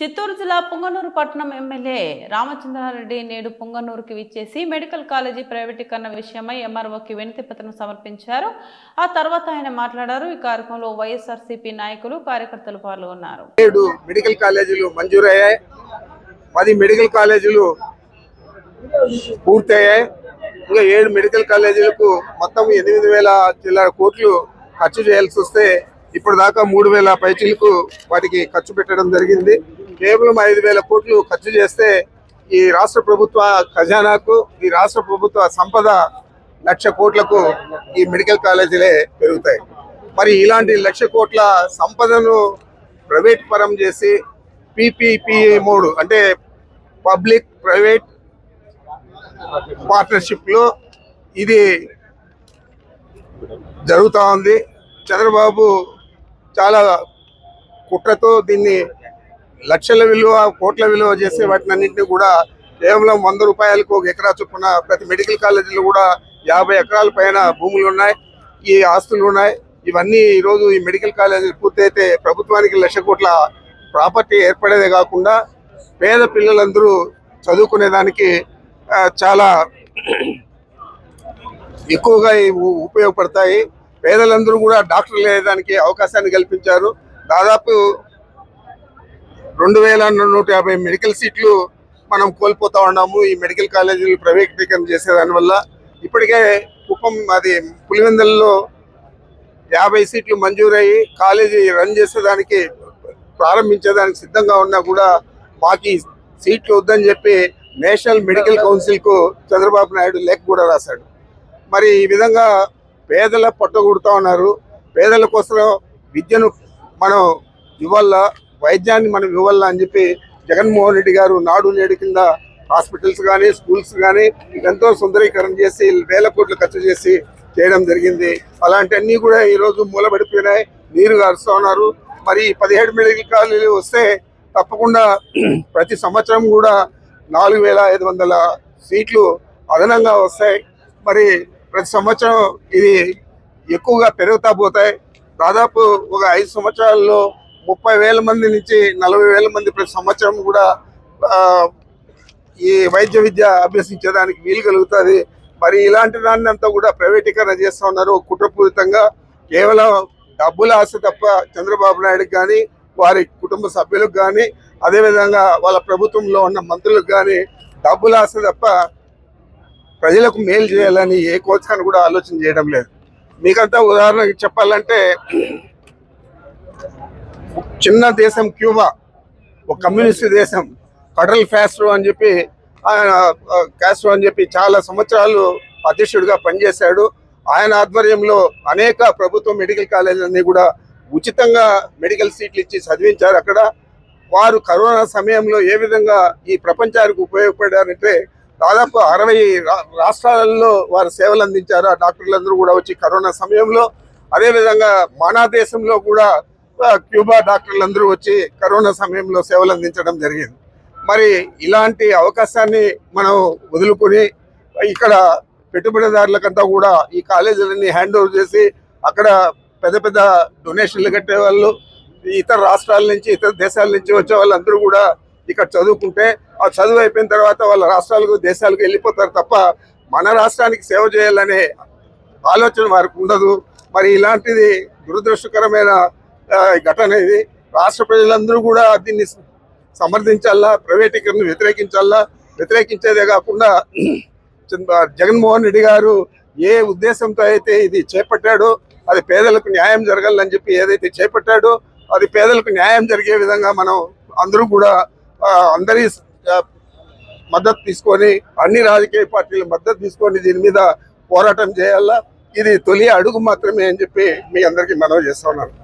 చిత్తూరు జిల్లా పుంగనూరు పట్టణం ఎమ్మెల్యే రామచంద్రారెడ్డి నేడు పుంగనూరుకి విచ్చేసి మెడికల్ కాలేజీ ప్రైవేటీకరణ విషయమై ఎంఆర్ఓకి వినతి పత్రం సమర్పించారు. ఆ తర్వాత ఆయన మాట్లాడారు. ఈ కార్యక్రమంలో వైఎస్ఆర్సీపీ నాయకులు, కార్యకర్తలు పాల్గొన్నారు. 7 మెడికల్ కాలేజీలు మంజూరయ్యాయి. 10 మెడికల్ కాలేజీలు పూర్తయ్యాయి. ఇంకా 7 మెడికల్ కాలేజీలకు మొత్తం 8,000 చిల్లర కోట్లు ఖర్చు చేయాల్సి వస్తే ఇప్పుడు దాకా 3,000 పైచీలకు వాటికి ఖర్చు పెట్టడం జరిగింది. కేవలం 5,000 కోట్లు ఖర్చు చేస్తే ఈ రాష్ట్ర ప్రభుత్వ ఖజానాకు, ఈ రాష్ట్ర ప్రభుత్వ సంపద 1,00,000 కోట్లకు ఈ మెడికల్ కాలేజీలే పెరుగుతాయి. మరి ఇలాంటి 1,00,000 కోట్ల సంపదను ప్రైవేట్ పరం చేసి PPPA మోడ్ అంటే పబ్లిక్ ప్రైవేట్ పార్ట్నర్షిప్ లో ఇది జరుగుతూ ఉంది. చంద్రబాబు చాలా కుట్రతో దీన్ని లక్షల విలువ, కోట్ల విలువ చేసే వాటినన్నింటినీ కూడా కేవలం 100 రూపాయలకు 1 ఎకరా చొప్పున ప్రతి మెడికల్ కాలేజీలో కూడా 50 ఎకరాల పైన భూములు ఉన్నాయి, ఈ ఆస్తులు ఉన్నాయి. ఇవన్నీ ఈరోజు ఈ మెడికల్ కాలేజీలు పూర్తయితే ప్రభుత్వానికి 1,00,000 కోట్ల ప్రాపర్టీ ఏర్పడేదే కాకుండా పేద పిల్లలందరూ చదువుకునేదానికి చాలా ఎక్కువగా ఉపయోగపడతాయి. పేదలందరూ కూడా డాక్టర్లు అయ్యేదానికి అవకాశాన్ని కల్పించారు. దాదాపు 2,150 మెడికల్ సీట్లు మనం కోల్పోతా ఉన్నాము ఈ మెడికల్ కాలేజీలు ప్రైవేటీకరణ చేసేదాని వల్ల. ఇప్పటికే కుప్పం పులివెందులలో 50 సీట్లు మంజూరయ్యి కాలేజీ రన్ చేసేదానికి ప్రారంభించేదానికి సిద్ధంగా ఉన్నా కూడా మాకు సీట్లు వద్దని చెప్పి నేషనల్ మెడికల్ కౌన్సిల్కు చంద్రబాబు నాయుడు లేఖ కూడా రాశాడు. మరి ఈ విధంగా పేదల పట్టుకొడుతూ ఉన్నారు. పేదల కోసం విద్యను మనం ఇవ్వాలా, వైద్యాన్ని మనం ఇవ్వాలా అని చెప్పి జగన్మోహన్ రెడ్డి గారు నాడు నేడు కింద హాస్పిటల్స్ కానీ, స్కూల్స్ కానీ ఎంతో సుందరీకరణ చేసి 1,000 కోట్లు ఖర్చు చేసి చేయడం జరిగింది. అలాంటివన్నీ కూడా ఈరోజు మూలబడిపోయినాయి, నీరు గారుస్తూ ఉన్నారు. మరి 17 మెడికల్ కాలేజీలు వస్తే తప్పకుండా ప్రతి సంవత్సరం కూడా 4,500 సీట్లు అదనంగా వస్తాయి. మరి ప్రతి సంవత్సరం ఇది ఎక్కువగా పెరుగుతా పోతాయి. దాదాపు ఒక 5 సంవత్సరాల్లో 30,000 మంది నుంచి 40,000 మంది ప్రతి సంవత్సరం కూడా ఈ వైద్య విద్య అభ్యసించేదానికి వీలు కలుగుతుంది. మరి ఇలాంటి దాన్ని అంతా కూడా ప్రైవేటీకరణ చేస్తూ ఉన్నారు కుట్రపూరితంగా. కేవలం డబ్బుల ఆశ తప్ప చంద్రబాబు నాయుడుకి కానీ, వారి కుటుంబ సభ్యులకు కానీ, అదేవిధంగా వాళ్ళ ప్రభుత్వంలో ఉన్న మంత్రులకు కానీ డబ్బుల ఆశ తప్ప ప్రజలకు మేలు చేయాలని ఏ కోశాన్ని కూడా ఆలోచన చేయడం లేదు. మీకంతా ఉదాహరణకి చెప్పాలంటే చిన్న దేశం క్యూబా, ఒక కమ్యూనిస్ట్ దేశం, ఫెడరల్ కాస్ట్రో అని చెప్పి చాలా సంవత్సరాలు అధ్యక్షుడిగా పనిచేశాడు. ఆయన ఆధ్వర్యంలో అనేక ప్రభుత్వ మెడికల్ కాలేజీలన్నీ కూడా ఉచితంగా మెడికల్ సీట్లు ఇచ్చి చదివించారు. అక్కడ వారు కరోనా సమయంలో ఏ విధంగా ఈ ప్రపంచానికి ఉపయోగపడారంటే దాదాపు 60 రాష్ట్రాలలో వారు సేవలు అందించారు. ఆ డాక్టర్లందరూ కూడా వచ్చి కరోనా సమయంలో, అదేవిధంగా మన దేశంలో కూడా క్యూబా డాక్టర్లందరూ వచ్చి కరోనా సమయంలో సేవలు అందించడం జరిగింది. మరి ఇలాంటి అవకాశాన్ని మనం వదులుకొని ఇక్కడ పెట్టుబడిదారులకంతా కూడా ఈ కాలేజీలన్నీ హ్యాండ్ ఓవర్ చేసి అక్కడ పెద్ద పెద్ద డొనేషన్లు కట్టేవాళ్ళు, ఇతర రాష్ట్రాల నుంచి, ఇతర దేశాల నుంచి వచ్చే వాళ్ళందరూ కూడా ఇక్కడ చదువుకుంటే ఆ చదువు అయిపోయిన తర్వాత వాళ్ళ రాష్ట్రాలకు, దేశాలకు వెళ్ళిపోతారు తప్ప మన రాష్ట్రానికి సేవ చేయాలనే ఆలోచన వారికి ఉండదు. మరి ఇలాంటిది దురదృష్టకరమైన ఘటన ఇది. రాష్ట్ర ప్రజలందరూ కూడా దీన్ని సమర్థించాలా, ప్రైవేటీకరణ వ్యతిరేకించేదే కాకుండా జగన్మోహన్ రెడ్డి గారు ఏ ఉద్దేశంతో అయితే ఇది చేపట్టాడో అది పేదలకు న్యాయం జరగాలని చెప్పి ఏదైతే చేపట్టాడో అది పేదలకు న్యాయం జరిగే విధంగా మనం అందరూ కూడా అందరి మద్దతు తీసుకొని, అన్ని రాజకీయ పార్టీల మద్దతు తీసుకొని దీని మీద పోరాటం చేయాలా. ఇది తొలి అడుగు మాత్రమే అని చెప్పి మీ అందరికీ మనవి చేస్తా ఉన్నాను.